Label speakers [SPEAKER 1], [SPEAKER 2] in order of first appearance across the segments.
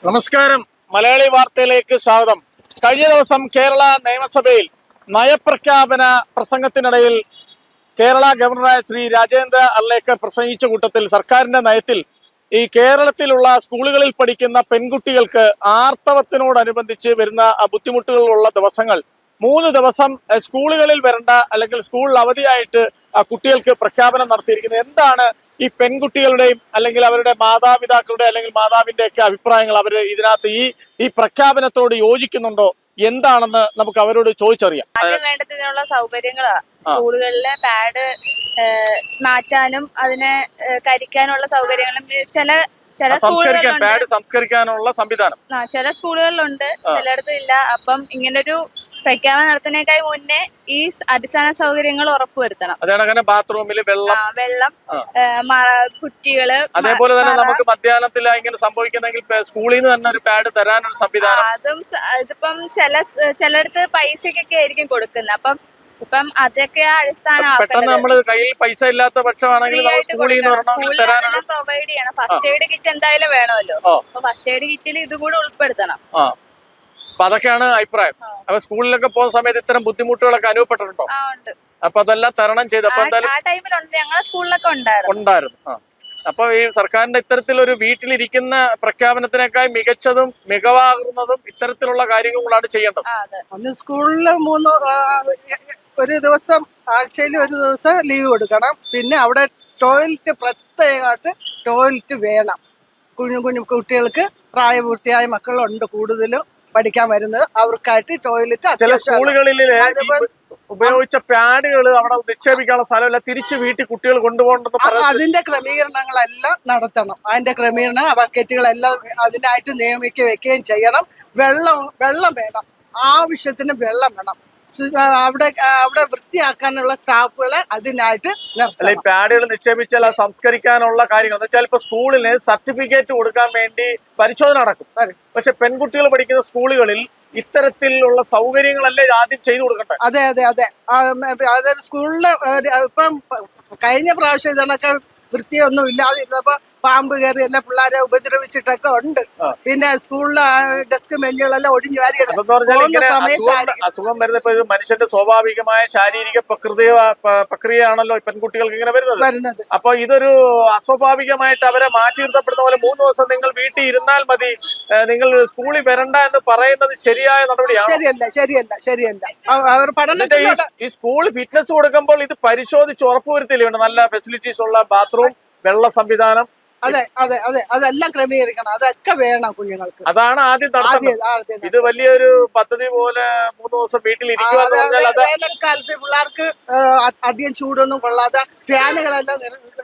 [SPEAKER 1] നമസ്കാരം. മലയാളി വാർത്തയിലേക്ക് സ്വാഗതം. കഴിഞ്ഞ ദിവസം കേരള നിയമസഭയിൽ നയപ്രഖ്യാപന പ്രസംഗത്തിനിടയിൽ കേരള ഗവർണറായ ശ്രീ രാജേന്ദ്ര അർലേക്കർ പ്രസംഗിച്ച കൂട്ടത്തിൽ സർക്കാരിന്റെ നയത്തിൽ ഈ കേരളത്തിലുള്ള സ്കൂളുകളിൽ പഠിക്കുന്ന പെൺകുട്ടികൾക്ക് ആർത്തവത്തിനോടനുബന്ധിച്ച് വരുന്ന ബുദ്ധിമുട്ടുകളുള്ള ദിവസങ്ങൾ 3 ദിവസം സ്കൂളുകളിൽ വരണ്ട അല്ലെങ്കിൽ സ്കൂളിൽ അവധിയായിട്ട് കുട്ടികൾക്ക് പ്രഖ്യാപനം നടത്തിയിരിക്കുന്നത്. എന്താണ് ഈ പെൺകുട്ടികളുടെയും അല്ലെങ്കിൽ അവരുടെ മാതാപിതാക്കളുടെ അല്ലെങ്കിൽ മാതാവിന്റെ ഒക്കെ അഭിപ്രായങ്ങൾ? അവർ ഇതിനകത്ത് ഈ പ്രഖ്യാപനത്തോട് യോജിക്കുന്നുണ്ടോ? എന്താണെന്ന് നമുക്ക് അവരോട് ചോദിച്ചറിയാം.
[SPEAKER 2] വേണ്ടതിനുള്ള സൗകര്യങ്ങളാ സ്കൂളുകളിലെ പാഡ് മാറ്റാനും അതിനെ കരിക്കാനുള്ള സൗകര്യങ്ങളും
[SPEAKER 1] സംസ്കരിക്കാനുള്ള സംവിധാനം
[SPEAKER 2] ചില സ്കൂളുകളിലുണ്ട്, ചിലയിടത്ത് ഇല്ല. അപ്പം ഇങ്ങനൊരു പ്രഖ്യാപനം നടത്തുന്നതിനേക്കാൾ മുന്നേ ഈ അടിസ്ഥാന സൗകര്യങ്ങൾ ഉറപ്പുവരുത്തണം.
[SPEAKER 1] അതേപോലെ ബാത്റൂമിൽ വെള്ളം,
[SPEAKER 2] കുറ്റികള്,
[SPEAKER 1] അതേപോലെ തന്നെ നമുക്ക് മധ്യാഹ്നത്തിൽ ഇങ്ങനെ സംഭവിക്കുന്നെങ്കിൽ സ്കൂളിൽ നിന്ന് തന്നെ ഒരു പാഡ് തരാനൊരു സംവിധാനം.
[SPEAKER 2] അതും ഇതിപ്പം ചിലയിടത്ത് പൈസക്കൊക്കെ ആയിരിക്കും കൊടുക്കുന്നത്. ഇപ്പം അതൊക്കെ അടിസ്ഥാന
[SPEAKER 1] പെട്ടെന്ന് നമ്മള് കയ്യിൽ പൈസ ഇല്ലാത്ത പക്ഷമാണെങ്കിൽ
[SPEAKER 2] പ്രൊവൈഡ് ചെയ്യണം. ഫസ്റ്റ് എയ്ഡ് കിറ്റ് എന്തായാലും വേണമല്ലോ. അപ്പൊ ഫസ്റ്റ് എയ്ഡ് കിറ്റിൽ ഇതും കൂടെ ഉൾപ്പെടുത്തണം.
[SPEAKER 1] അപ്പൊ അതൊക്കെയാണ് അഭിപ്രായം. അപ്പൊ സ്കൂളിലൊക്കെ പോകുന്ന സമയത്ത് ഇത്തരം ബുദ്ധിമുട്ടുകളൊക്കെ അനുഭവപ്പെട്ടിട്ടുണ്ടോ? അപ്പൊ അതെല്ലാം തരണം ചെയ്ത്
[SPEAKER 2] ഞങ്ങളുടെ സ്കൂളിലൊക്കെ ഉണ്ടായിരുന്നു.
[SPEAKER 1] അപ്പൊ ഈ സർക്കാരിന്റെ ഇത്തരത്തിലൊരു വീട്ടിലിരിക്കുന്ന പ്രഖ്യാപനത്തിനേക്കാൾ മികച്ചതും മികവാകുന്നതും ഇത്തരത്തിലുള്ള കാര്യങ്ങളാണ് ചെയ്യേണ്ടത്.
[SPEAKER 3] സ്കൂളില് ഒരു ദിവസം ആഴ്ചയിൽ ഒരു ദിവസം ലീവ് കൊടുക്കണം. പിന്നെ അവിടെ ടോയ്ലറ്റ് പ്രത്യേകമായിട്ട് ടോയ്ലറ്റ് വേണം. കുഞ്ഞു കുട്ടികൾക്ക് പ്രായപൂർത്തിയായ മക്കളുണ്ട് കൂടുതലും പഠിക്കാൻ വരുന്നത്. അവർക്കായിട്ട് ടോയ്ലറ്റ്
[SPEAKER 1] ചില സ്കൂളുകളിൽ ഉപയോഗിച്ച പാഡുകൾ അവിടെ നിക്ഷേപിക്കാനുള്ള സ്ഥലമല്ല, തിരിച്ചു വീട്ടിൽ കുട്ടികൾ കൊണ്ടുപോകേണ്ടത്.
[SPEAKER 3] അതിന്റെ ക്രമീകരണങ്ങളെല്ലാം നടത്തണം. അതിന്റെ ക്രമീകരണം ബക്കറ്റുകളെല്ലാം അതിനായിട്ട് വെക്കുകയും ചെയ്യണം. വെള്ളം വേണം, ആവശ്യത്തിന് വെള്ളം വേണം. അവിടെ വൃത്തിയാക്കാനുള്ള സ്റ്റാഫുകളെ അതിനായിട്ട് നിർത്തണം.
[SPEAKER 1] പാഡുകൾ നിക്ഷേപിച്ചാൽ സംസ്കരിക്കാനുള്ള കാര്യങ്ങൾ എന്ന് വെച്ചാൽ ഇപ്പൊ സ്കൂളിന് സർട്ടിഫിക്കറ്റ് കൊടുക്കാൻ വേണ്ടി പരിശോധന നടക്കും. പക്ഷെ പെൺകുട്ടികൾ പഠിക്കുന്ന സ്കൂളുകളിൽ ഇത്തരത്തിലുള്ള സൗകര്യങ്ങളല്ലേ ആദ്യം ചെയ്തു കൊടുക്കട്ടെ?
[SPEAKER 3] അതെ അതെ അതെ അതായത് സ്കൂളില് ഇപ്പം കഴിഞ്ഞ പ്രാവശ്യം ഇതൊക്കെ വൃത്തിയൊന്നും ഇല്ലാതിരുന്നപ്പോ പാമ്പ് കയറി എല്ലാ പിള്ളേരെ ഉപദ്രവിച്ചിട്ടൊക്കെ ഉണ്ട്. പിന്നെ സ്കൂളിലെ ഡെസ്ക് ബെഞ്ചുകളെല്ലാം ഒഴിഞ്ഞു വാരി
[SPEAKER 1] അസുഖം വരുന്നപ്പോ ഇത് മനുഷ്യന്റെ സ്വാഭാവികമായ ശാരീരിക പ്രക്രിയയാണല്ലോ പെൺകുട്ടികൾക്ക് ഇങ്ങനെ വരുന്നത്. അപ്പൊ ഇതൊരു അസ്വാഭാവികമായിട്ട് അവരെ മാറ്റി നിർത്തപ്പെടുന്ന പോലെ 3 ദിവസം നിങ്ങൾ വീട്ടിൽ ഇരുന്നാൽ മതി, നിങ്ങൾ സ്കൂളിൽ വരണ്ട എന്ന് പറയുന്നത് ശരിയായ നടപടിയാണ്?
[SPEAKER 3] ശരിയല്ല. അവർ
[SPEAKER 1] ഈ സ്കൂൾ ഫിറ്റ്നസ് കൊടുക്കുമ്പോൾ ഇത് പരിശോധിച്ച് ഉറപ്പുവരുത്തില്ലേ നല്ല ഫെസിലിറ്റീസ് ഉള്ള ബാത്റൂം, വെള്ള സംവിധാനം?
[SPEAKER 3] അതെ അതെ അതെ അതെല്ലാം ക്രമീകരിക്കണം. അതൊക്കെ വേണം കുഞ്ഞുങ്ങൾക്ക്.
[SPEAKER 1] അതാണ് ആദ്യം നടത്തുന്നത്. ഇത് വലിയൊരു പദ്ധതി പോലെ 3 ദിവസം വീട്ടിലിരിക്കുക.
[SPEAKER 3] വേനൽക്കാലത്ത് പിള്ളേർക്ക് അധികം ചൂടൊന്നും കൊള്ളാതെ ഫാനുകളെല്ലാം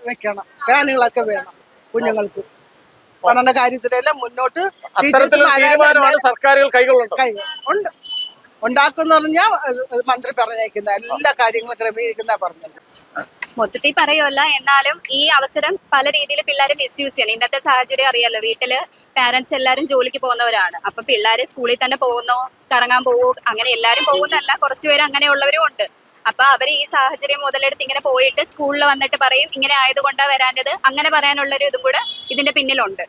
[SPEAKER 3] വെക്കണം. ഫാനുകളൊക്കെ വേണം കുഞ്ഞുങ്ങൾക്ക്. പഠന കാര്യത്തിലെല്ലാം മുന്നോട്ട്
[SPEAKER 1] സർക്കാരുകൾ കൈകളുണ്ട്
[SPEAKER 3] ഉണ്ടാക്കുന്ന പറഞ്ഞാൽ മന്ത്രി പറഞ്ഞേക്കുന്ന എല്ലാ കാര്യങ്ങളും ക്രമീകരിക്കുന്ന പറഞ്ഞത്.
[SPEAKER 4] മൊത്തത്തിൽ പറയുമല്ല, എന്നാലും ഈ അവസരം പല രീതിയിൽ പിള്ളേരെ മിസ്യൂസ് ചെയ്യണം. ഇന്നത്തെ സാഹചര്യം അറിയാലോ, വീട്ടില് പാരന്റ്സ് എല്ലാവരും ജോലിക്ക് പോകുന്നവരാണ്. അപ്പൊ പിള്ളേര് സ്കൂളിൽ തന്നെ പോകുന്നോ, കറങ്ങാൻ പോവോ, അങ്ങനെ എല്ലാരും പോകുന്നല്ല, കുറച്ചുപേര് അങ്ങനെയുള്ളവരും ഉണ്ട്. അപ്പൊ അവര് ഈ സാഹചര്യം മുതലെടുത്ത് ഇങ്ങനെ പോയിട്ട് സ്കൂളിൽ വന്നിട്ട് പറയും ഇങ്ങനെ ആയതുകൊണ്ടാണ് വരാഞ്ഞത്, അങ്ങനെ പറയാനുള്ളൊരു ഇതും കൂടെ ഇതിന്റെ പിന്നിലുണ്ട്.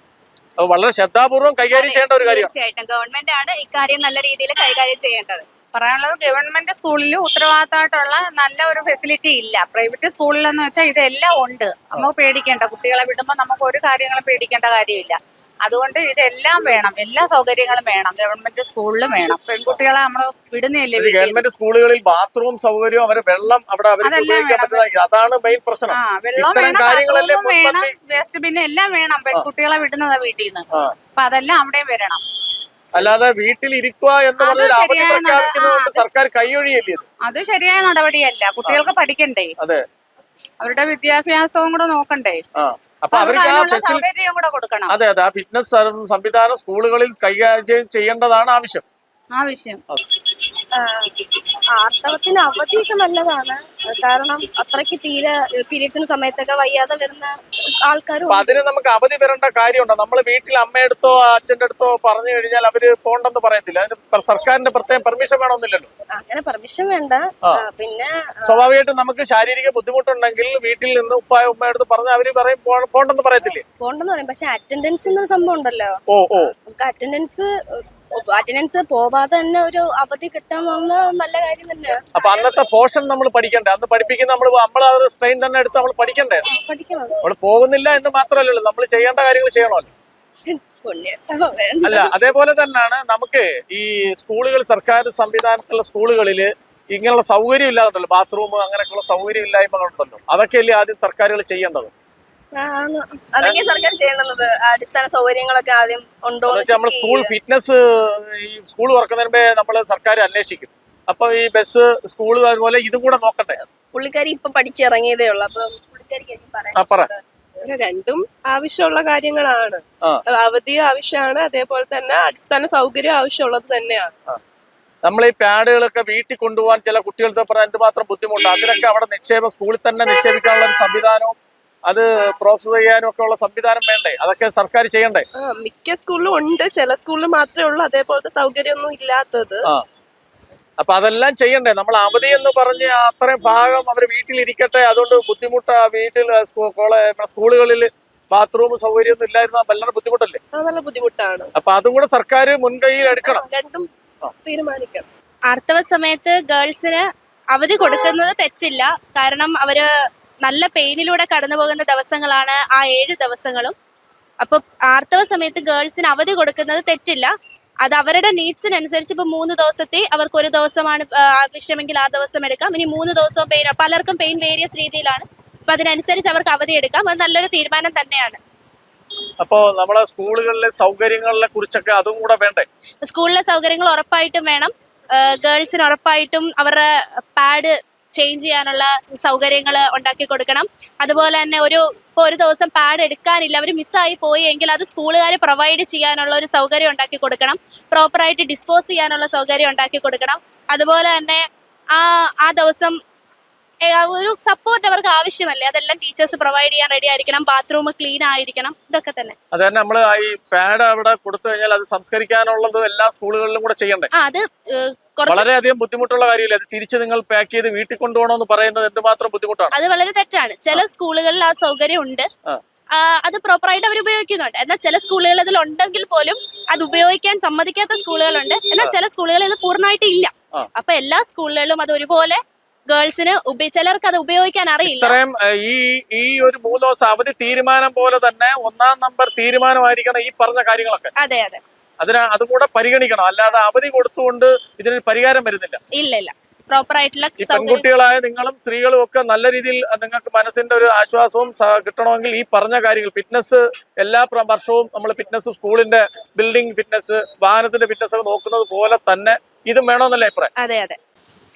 [SPEAKER 1] വളരെ ശ്രദ്ധാപൂർവ്വം കൈകാര്യം ചെയ്യേണ്ട ഒരു കാര്യം.
[SPEAKER 4] തീർച്ചയായിട്ടും ഗവൺമെന്റ് ആണ് ഇക്കാര്യം നല്ല രീതിയിൽ കൈകാര്യം ചെയ്യേണ്ടത്.
[SPEAKER 2] പറയാനുള്ളത്, ഗവൺമെന്റ് സ്കൂളിൽ ഉത്തരവാദിത്തമായിട്ടുള്ള നല്ല ഒരു ഫെസിലിറ്റി ഇല്ല. പ്രൈവറ്റ് സ്കൂളിലെന്ന് വെച്ചാൽ ഇതെല്ലാം ഉണ്ട്. നമുക്ക് പേടിക്കേണ്ട, കുട്ടികളെ വിടുമ്പോൾ നമുക്ക് ഒരു കാര്യങ്ങളും പേടിക്കേണ്ട കാര്യമില്ല. അതുകൊണ്ട് ഇതെല്ലാം വേണം, എല്ലാ സൗകര്യങ്ങളും വേണം, ഗവൺമെന്റ് സ്കൂളിലും വേണം. പെൺകുട്ടികളെ നമ്മൾ വിടുന്നില്ലേ?
[SPEAKER 1] ഗവൺമെന്റ് സ്കൂളുകളിൽ ബാത്റൂം സൗകര്യം, അവരെ വെള്ളം അവിടെ അതാണ് മെയിൻ പ്രശ്നം.
[SPEAKER 2] വെള്ളം വേണം, ബാത്റൂമും വേണം, വേസ്റ്റ് ബിന്നും എല്ലാം വേണം. പെൺകുട്ടികളെ വിടുന്നതാ വീട്ടിൽ നിന്ന്. അപ്പൊ അതെല്ലാം അവിടെയും വരണം.
[SPEAKER 1] അല്ലാതെ വീട്ടിലിരിക്കുക എന്ന് പറഞ്ഞാൽ സർക്കാർ കൈയൊഴിയല്ലേ?
[SPEAKER 2] അത് ശരിയായ നടപടിയല്ല. കുട്ടികൾക്ക് പഠിക്കണ്ടേ?
[SPEAKER 1] അതെ,
[SPEAKER 2] അവരുടെ വിദ്യാഭ്യാസവും കൂടെ നോക്കണ്ടേ?
[SPEAKER 1] അപ്പൊ അവർക്ക്
[SPEAKER 2] സൗകര്യം കൂടെ കൊടുക്കണം.
[SPEAKER 1] അതെ അതെ, ആ ഫിറ്റ്നസ് സംവിധാനം സ്കൂളുകളിൽ കൈകാര്യം ചെയ്യേണ്ടതാണ് ആവശ്യം.
[SPEAKER 5] ആർത്തവത്തിന് അവധിയൊക്കെ നല്ലതാണ്. കാരണം അത്രയ്ക്ക് തീരെ പീരീഡ്സിന് സമയത്തൊക്കെ വയ്യാതെ വരുന്ന ആൾക്കാരും
[SPEAKER 1] അപ്പൊ അതിന് നമുക്ക് അവധി വരേണ്ട കാര്യമുണ്ടോ? നമ്മൾ വീട്ടിൽ അമ്മയടുത്തോ അച്ഛൻ്റെ അടുത്തോ പറഞ്ഞു കഴിഞ്ഞാൽ അവര് പോണ്ടെന്ന് പറയത്തില്ല. അതിന് സർക്കാരിന്റെ പ്രത്യേകം പെർമിഷൻ വേണമെന്നില്ലല്ലോ.
[SPEAKER 5] അങ്ങനെ പെർമിഷൻ വേണ്ട. പിന്നെ
[SPEAKER 1] സ്വാഭാവികമായിട്ടും നമുക്ക് ശാരീരിക ബുദ്ധിമുട്ടുണ്ടെങ്കിൽ വീട്ടിൽ നിന്ന് ഉമ്മയടുത്ത് പറഞ്ഞാൽ അവര് പറയും പോണ്ടെന്ന് പറയത്തില്ലേ?
[SPEAKER 5] പോണ്ടെന്ന് പറയും. പക്ഷെ അറ്റൻഡൻസ് എന്നൊരു സംഭവം ഉണ്ടല്ലോ. നമുക്ക് അറ്റൻഡൻസ് പോവാതെ തന്നെ ഒരു അവധി കിട്ടാന്ന് നല്ല കാര്യം തന്നെയാണ്.
[SPEAKER 1] അപ്പൊ അന്നത്തെ പോർഷൻ നമ്മൾ പഠിക്കണ്ടേ? അന്ന് പഠിപ്പിക്കുന്ന നമ്മൾ സ്ട്രെയിൻ തന്നെ എടുത്ത് നമ്മൾ പഠിക്കണ്ടേ?
[SPEAKER 5] പഠിക്കണം.
[SPEAKER 1] നമ്മൾ പോകുന്നില്ല എന്ന് മാത്രമല്ലല്ലോ, നമ്മൾ ചെയ്യേണ്ട കാര്യങ്ങൾ ചെയ്യണമല്ലോ. അല്ല, അതേപോലെ തന്നെയാണ് നമുക്ക് ഈ സ്കൂളുകൾ, സർക്കാർ സംവിധാനത്തിലുള്ള സ്കൂളുകളില് ഇങ്ങനെയുള്ള സൗകര്യം ഇല്ലാതുണ്ടല്ലോ, ബാത്റൂം അങ്ങനെയൊക്കെയുള്ള സൗകര്യം ഇല്ലായ്മകളുണ്ടല്ലോ. അതൊക്കെയല്ലേ ആദ്യം സർക്കാരുകൾ ചെയ്യേണ്ടത്?
[SPEAKER 5] അതൊക്കെ സർക്കാർ ചെയ്യേണ്ടത്. അടിസ്ഥാന സൗകര്യങ്ങളൊക്കെ ആദ്യം ഉണ്ടോ
[SPEAKER 1] നമ്മൾ സ്കൂൾ ഫിറ്റ്നസ് ഈ സ്കൂൾ തുറക്കുന്നതിന് മുമ്പേ നമ്മൾ സർക്കാർ അന്വേഷിക്കും. അപ്പൊ ഈ ബസ് സ്കൂൾ അതുപോലെ ഇതും കൂടെ നോക്കണ്ടേ?
[SPEAKER 5] പുള്ളിക്കാരി ഇപ്പൊ പഠിച്ചിറങ്ങിയതേ ഉള്ളു. അപ്പൊ പുള്ളിക്കാരി
[SPEAKER 6] രണ്ടും ആവശ്യമുള്ള കാര്യങ്ങളാണ്. അവധിയും ആവശ്യമാണ്, അതേപോലെ തന്നെ അടിസ്ഥാന സൗകര്യം ആവശ്യമുള്ളത് തന്നെയാണ്.
[SPEAKER 1] നമ്മൾ ഈ പാഡുകളൊക്കെ വീട്ടിൽ കൊണ്ടുപോകാൻ ചില കുട്ടികൾക്ക് പറഞ്ഞാൽ എന്തുമാത്രം ബുദ്ധിമുട്ട്. അതിനൊക്കെ അവിടെ നിക്ഷേപം സ്കൂളിൽ തന്നെ നിക്ഷേപിക്കാനുള്ള ഒരു സംവിധാനവും അത് പ്രോസസ് ചെയ്യാനും ഒക്കെ ഉള്ള സംവിധാനം വേണ്ടേ? അതൊക്കെ സർക്കാർ ചെയ്യണ്ടേ?
[SPEAKER 6] മിക്ക സ്കൂളിലും ഉണ്ട്, ചില സ്കൂളിൽ മാത്രമേ ഉള്ളൂ അതേപോലത്തെ സൗകര്യമൊന്നും ഇല്ലാത്തത്.
[SPEAKER 1] അപ്പൊ അതെല്ലാം ചെയ്യണ്ടേ? നമ്മൾ അവധി എന്ന് പറഞ്ഞ് അത്രയും ഭാഗം അവർ വീട്ടിലിരിക്കട്ടെ, അതുകൊണ്ട് ബുദ്ധിമുട്ടാ. വീട്ടിൽ സ്കൂളുകളിൽ ബാത്റൂം സൗകര്യമൊന്നും ഇല്ലായിരുന്ന വളരെ ബുദ്ധിമുട്ടല്ലേ?
[SPEAKER 6] നല്ല ബുദ്ധിമുട്ടാണ്.
[SPEAKER 1] അപ്പൊ അതും കൂടെ സർക്കാർ മുൻകൈയിൽ എടുക്കണം.
[SPEAKER 6] രണ്ടും തീരുമാനിക്കണം.
[SPEAKER 7] ആർത്തവ സമയത്ത് ഗേൾസിന് അവധി കൊടുക്കുന്നത് തെറ്റില്ല. കാരണം അവര് നല്ല പെയിനിലൂടെ കടന്നു പോകുന്ന ദിവസങ്ങളാണ് ആ 7 ദിവസങ്ങളും. അപ്പൊ ആർത്തവ സമയത്ത് ഗേൾസിന് അവധി കൊടുക്കുന്നത് തെറ്റില്ല. അത് അവരുടെ നീഡ്സിനനുസരിച്ച് ഇപ്പൊ 3 ദിവസത്തെ അവർക്ക് ഒരു ദിവസമാണ് ആവശ്യമെങ്കിൽ ആ ദിവസം എടുക്കാം. ഇനി 3 ദിവസവും പെയിൻ, പലർക്കും പെയിൻ വേരിയസ് രീതിയിലാണ്. അപ്പൊ അതിനനുസരിച്ച് അവർക്ക് അവധി എടുക്കാം. അത് നല്ലൊരു തീരുമാനം തന്നെയാണ്.
[SPEAKER 1] അപ്പോ നമ്മുടെ സ്കൂളുകളിലെ സൗകര്യങ്ങളെ കുറിച്ചൊക്കെ അതും കൂടെ വേണ്ടേ?
[SPEAKER 7] സ്കൂളിലെ സൗകര്യങ്ങൾ ഉറപ്പായിട്ടും വേണം. ഗേൾസിന് ഉറപ്പായിട്ടും അവരുടെ പാഡ് ചേഞ്ച് ചെയ്യാനുള്ള സൗകര്യങ്ങൾ ഉണ്ടാക്കി കൊടുക്കണം. അതുപോലെ തന്നെ ഇപ്പോൾ ഒരു ദിവസം പാഡ് എടുക്കാനില്ല, അവർ മിസ്സായി പോയി എങ്കിൽ അത് സ്കൂളുകാർ പ്രൊവൈഡ് ചെയ്യാനുള്ള ഒരു സൗകര്യം ഉണ്ടാക്കി കൊടുക്കണം. പ്രോപ്പറായിട്ട് ഡിസ്പോസ് ചെയ്യാനുള്ള സൗകര്യം ഉണ്ടാക്കി കൊടുക്കണം. അതുപോലെ തന്നെ ആ ദിവസം ഒരു സപ്പോർട്ട് അവർക്ക് ആവശ്യമല്ലേ, അതെല്ലാം ടീച്ചേഴ്സ് പ്രൊവൈഡ് ചെയ്യാൻ റെഡി ആയിരിക്കണം. ബാത്റൂം ക്ലീൻ ആയിരിക്കണം. ഇതൊക്കെ തന്നെ.
[SPEAKER 1] അത് തന്നെ നമ്മൾ ഈ പാഡ് അവിടെ കൊടുത്തു കഴിഞ്ഞാൽ അത് സംസ്കരിക്കാനുള്ളത് എല്ലാ സ്കൂളുകളിലും കൂടെ ചെയ്യണ്ടേ?
[SPEAKER 7] അത്
[SPEAKER 1] വളരെയധികം ബുദ്ധിമുട്ടുള്ള കാര്യമില്ല. അത് തിരിച്ച് നിങ്ങൾ പാക്ക് ചെയ്ത് വീട്ടിൽ കൊണ്ടുപോകണമെന്ന് പറയുന്നത് എന്തുമാത്രം ബുദ്ധിമുട്ടാണ്.
[SPEAKER 7] അത് വളരെ തെറ്റാണ്. ചില സ്കൂളുകളിൽ ആ സൗകര്യം ഉണ്ട്, അത് പ്രോപ്പറായിട്ട് അവർ ഉപയോഗിക്കുന്നുണ്ട്. എന്നാൽ ചില സ്കൂളുകൾ അതിൽ ഉണ്ടെങ്കിൽ പോലും അത് ഉപയോഗിക്കാൻ സമ്മതിക്കാത്ത സ്കൂളുകളുണ്ട്. എന്നാൽ ചില സ്കൂളുകളിൽ ഇത് പൂർണ്ണമായിട്ട് ഇല്ല. അപ്പൊ എല്ലാ സ്കൂളുകളിലും അത് ഒരുപോലെ ഗേൾസിന് ചിലർക്ക് അത് ഉപയോഗിക്കാൻ അറിയില്ല.
[SPEAKER 1] ഇത്രയും ഈ ഒരു 3 ദിവസം അവധി തീരുമാനം പോലെ തന്നെ 1ാം നമ്പർ തീരുമാനമായിരിക്കണം ഈ പറഞ്ഞ കാര്യങ്ങളൊക്കെ.
[SPEAKER 7] അതെ അതെ,
[SPEAKER 1] അതും കൂടെ പരിഗണിക്കണം. അല്ലാതെ അവധി കൊടുത്തുകൊണ്ട് ഇതിനൊരു പരിഹാരം വരുന്നില്ല.
[SPEAKER 7] ഇല്ല, പ്രോപ്പർ ആയിട്ടുള്ള
[SPEAKER 1] ഈ പെൺകുട്ടികളായ നിങ്ങളും സ്ത്രീകളും ഒക്കെ നല്ല രീതിയിൽ നിങ്ങൾക്ക് മനസ്സിന്റെ ഒരു ആശ്വാസവും കിട്ടണമെങ്കിൽ ഈ പറഞ്ഞ കാര്യങ്ങൾ, ഫിറ്റ്നസ് എല്ലാ വർഷവും നമ്മൾ ഫിറ്റ്നസ്, സ്കൂളിന്റെ ബിൽഡിംഗ് ഫിറ്റ്നസ്, വാഹനത്തിന്റെ ഫിറ്റ്നസ് ഒക്കെ നോക്കുന്നത് പോലെ തന്നെ ഇതും വേണമെന്നല്ലേ അഭിപ്രായം?
[SPEAKER 7] അതെ അതെ.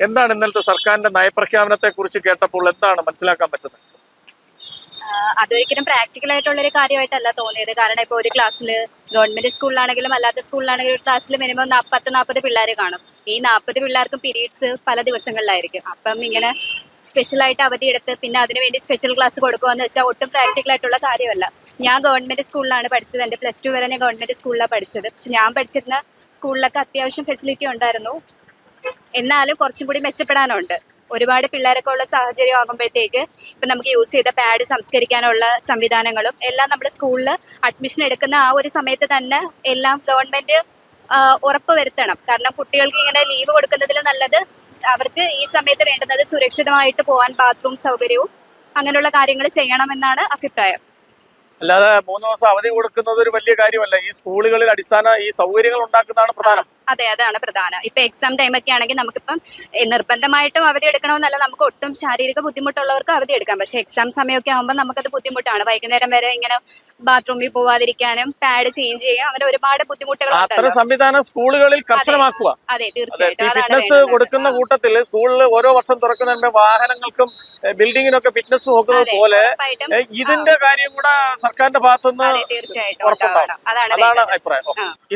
[SPEAKER 1] എന്താണ് ഇന്നലത്തെ സർക്കാരിന്റെ നയപ്രഖ്യാപനത്തെ കുറിച്ച് കേട്ടപ്പോൾ എന്താണ് മനസ്സിലാക്കാൻ പറ്റുന്നത്?
[SPEAKER 4] അതൊരിക്കലും പ്രാക്ടിക്കൽ ആയിട്ടുള്ള ഒരു കാര്യമായിട്ടല്ല തോന്നിയത്. കാരണം ഇപ്പോൾ ഒരു ക്ലാസ്സിൽ ഗവൺമെന്റ് സ്കൂളിലാണെങ്കിലും അല്ലാത്ത സ്കൂളിലാണെങ്കിലും ഒരു ക്ലാസ്സിൽ മിനിമം 40 പിള്ളേർ കാണും. ഈ 40 പിള്ളേർക്കും പീരീഡ്സ് പല ദിവസങ്ങളിലായിരിക്കും. അപ്പം ഇങ്ങനെ സ്പെഷ്യലായിട്ട് അവധി എടുത്ത് പിന്നെ അതിനുവേണ്ടി സ്പെഷ്യൽ ക്ലാസ് കൊടുക്കുകയെന്ന് വെച്ചാൽ ഒട്ടും പ്രാക്ടിക്കൽ ആയിട്ടുള്ള കാര്യമല്ല. ഞാൻ ഗവൺമെന്റ് സ്കൂളിലാണ് പഠിച്ചത്. എൻ്റെ +2 വരെ ഞാൻ ഗവൺമെന്റ് സ്കൂളിലാണ് പഠിച്ചത്. പക്ഷെ ഞാൻ പഠിച്ചിരുന്ന സ്കൂളിലൊക്കെ അത്യാവശ്യം ഫെസിലിറ്റി ഉണ്ടായിരുന്നു. എന്നാലും കുറച്ചും കൂടി മെച്ചപ്പെടാനുണ്ട്. ഒരുപാട് പിള്ളേരൊക്കെ ഉള്ള സാഹചര്യം ആകുമ്പോഴത്തേക്ക് ഇപ്പം നമുക്ക് യൂസ് ചെയ്ത പാഡ് സംസ്കരിക്കാനുള്ള സംവിധാനങ്ങളും എല്ലാം നമ്മുടെ സ്കൂളിൽ അഡ്മിഷൻ എടുക്കുന്ന ആ ഒരു സമയത്ത് തന്നെ എല്ലാം ഗവൺമെന്റ് ഉറപ്പ് വരുത്തണം. കാരണം കുട്ടികൾക്ക് ഇങ്ങനെ ലീവ് കൊടുക്കുന്നതിൽ നല്ലത് അവർക്ക് ഈ സമയത്ത് വേണ്ടുന്നത് സുരക്ഷിതമായിട്ട് പോകാൻ ബാത്റൂം സൗകര്യവും അങ്ങനെയുള്ള കാര്യങ്ങൾ ചെയ്യണമെന്നാണ് അഭിപ്രായം.
[SPEAKER 1] അല്ലാതെ 3 ദിവസം അവധി കൊടുക്കുന്നത് ഒരു വലിയ കാര്യമല്ല. ഈ സ്കൂളുകളിൽ അടിസ്ഥാന ഈ സൗകര്യങ്ങൾ ഉണ്ടാക്കുന്നതാണ് പ്രധാനം.
[SPEAKER 4] അതെ, അതാണ് പ്രധാനം. ഇപ്പൊ എക്സാം ടൈമൊക്കെ ആണെങ്കിൽ നമുക്കിപ്പം നിർബന്ധമായിട്ടും അവധി എടുക്കണമെന്നല്ല, നമുക്ക് ഒട്ടും ശാരീരിക ബുദ്ധിമുട്ടുള്ളവർക്ക് അവധി എടുക്കാം. പക്ഷെ എക്സാം സമയമൊക്കെ ആകുമ്പോൾ നമുക്കത് ബുദ്ധിമുട്ടാണ്. വൈകുന്നേരം വരെ ഇങ്ങനെ ബാത്റൂമിൽ പോവാതിരിക്കാനും പാഡ് ചേഞ്ച് ചെയ്യാം, അങ്ങനെ ഒരുപാട് ബുദ്ധിമുട്ടുകൾ.
[SPEAKER 1] അത്തരം സംവിധാനം സ്കൂളുകളിൽ കർശനമാക്കുക.
[SPEAKER 4] അതെ, തീർച്ചയായിട്ടും.
[SPEAKER 1] ഫിറ്റ്നസ് കൊടുക്കുന്ന കൂട്ടത്തിൽ സ്കൂളിൽ ഓരോ വർഷം തുറക്കുന്നതിന് വാഹനങ്ങൾക്കും ബിൽഡിങ്ങിനൊക്കെ ഫിറ്റ്നസ് നോക്കുന്നത് പോലെ ഇതിന്റെ കാര്യം കൂടെ സർക്കാരിന്റെ ഭാഗത്തുനിന്ന്
[SPEAKER 4] തീർച്ചയായിട്ടും
[SPEAKER 1] അതാണ് അഭിപ്രായം.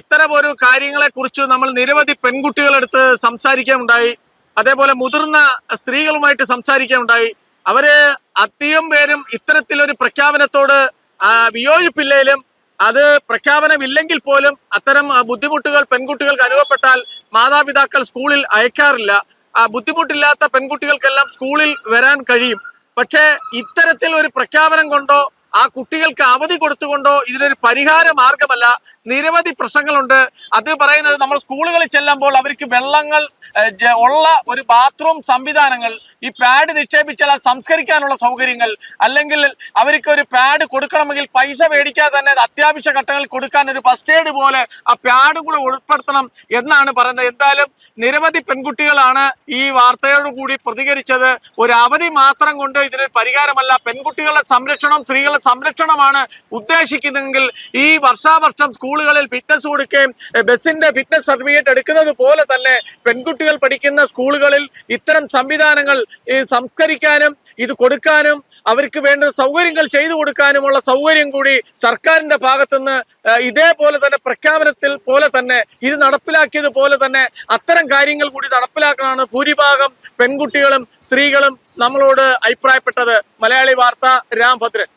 [SPEAKER 1] ഇത്തരം ഒരു കാര്യങ്ങളെ കുറിച്ച് നമ്മൾ നിരവധി പെൺകുട്ടികളെടുത്ത് സംസാരിക്കാനുണ്ടായി. അതേപോലെ മുതിർന്ന സ്ത്രീകളുമായിട്ട് സംസാരിക്കുകയുണ്ടായി. അവര് അധികം പേരും ഇത്തരത്തിലൊരു പ്രഖ്യാപനത്തോട് വിയോജിപ്പില്ലെങ്കിലും അത് പ്രഖ്യാപനമില്ലെങ്കിൽ പോലും അത്തരം ബുദ്ധിമുട്ടുകൾ പെൺകുട്ടികൾക്ക് അനുഭവപ്പെട്ടാൽ മാതാപിതാക്കൾ സ്കൂളിൽ അയക്കാറില്ല. ബുദ്ധിമുട്ടില്ലാത്ത പെൺകുട്ടികൾക്കെല്ലാം സ്കൂളിൽ വരാൻ കഴിയും. പക്ഷേ ഇത്തരത്തിൽ ഒരു പ്രഖ്യാപനം കൊണ്ടോ ആ കുട്ടികൾക്ക് അവധി കൊടുത്തുകൊണ്ടോ ഇതിനൊരു പരിഹാര മാർഗമല്ല. നിരവധി പ്രശ്നങ്ങളുണ്ട്. അത് പറയുന്നത് നമ്മൾ സ്കൂളുകളിൽ ചെല്ലുമ്പോൾ അവർക്ക് വെള്ളങ്ങൾ ഉള്ള ഒരു ബാത്റൂം സംവിധാനങ്ങൾ, ഈ പാഡ് നിക്ഷേപിച്ചാൽ സംസ്കരിക്കാനുള്ള സൗകര്യങ്ങൾ, അല്ലെങ്കിൽ അവർക്ക് ഒരു പാഡ് കൊടുക്കണമെങ്കിൽ പൈസ മേടിക്കാതെ തന്നെ അത്യാവശ്യ ഘട്ടങ്ങളിൽ കൊടുക്കാൻ ഒരു ഫസ്റ്റ് എയ്ഡ് പോലെ ആ പാഡും കൂടെ ഉൾപ്പെടുത്തണം എന്നാണ് പറയുന്നത്. എന്തായാലും നിരവധി പെൺകുട്ടികളാണ് ഈ വാർത്തയോട് കൂടി പ്രതികരിച്ചത്. ഒരു അവധി മാത്രം കൊണ്ട് ഇതിനൊരു പരിഹാരമല്ല. പെൺകുട്ടികളുടെ സംരക്ഷണം, സ്ത്രീകളുടെ സംരക്ഷണമാണ് ഉദ്ദേശിക്കുന്നതെങ്കിൽ ഈ വർഷാവർഷം സ്കൂളുകളിൽ ഫിറ്റ്നസ് കൊടുക്കുകയും ബസിന്റെ ഫിറ്റ്നസ് സർട്ടിഫിക്കറ്റ് എടുക്കുന്നത് പോലെ തന്നെ പെൺകുട്ടികൾ പഠിക്കുന്ന സ്കൂളുകളിൽ ഇത്തരം സംവിധാനങ്ങൾ സംസ്കരിക്കാനും ഇത് കൊടുക്കാനും അവർക്ക് വേണ്ട സൗകര്യങ്ങൾ ചെയ്തു കൊടുക്കാനുമുള്ള സൗകര്യം കൂടി സർക്കാരിന്റെ ഭാഗത്തുനിന്ന് ഇതേപോലെ തന്നെ പ്രഖ്യാപനത്തിൽ പോലെ തന്നെ ഇത് നടപ്പിലാക്കിയത് പോലെ തന്നെ അത്തരം കാര്യങ്ങൾ കൂടി നടപ്പിലാക്കണമെന്ന് ഭൂരിഭാഗം പെൺകുട്ടികളും സ്ത്രീകളും നമ്മളോട് അഭിപ്രായപ്പെട്ടത്. മലയാളി വാർത്ത, രാംഭദ്രൻ.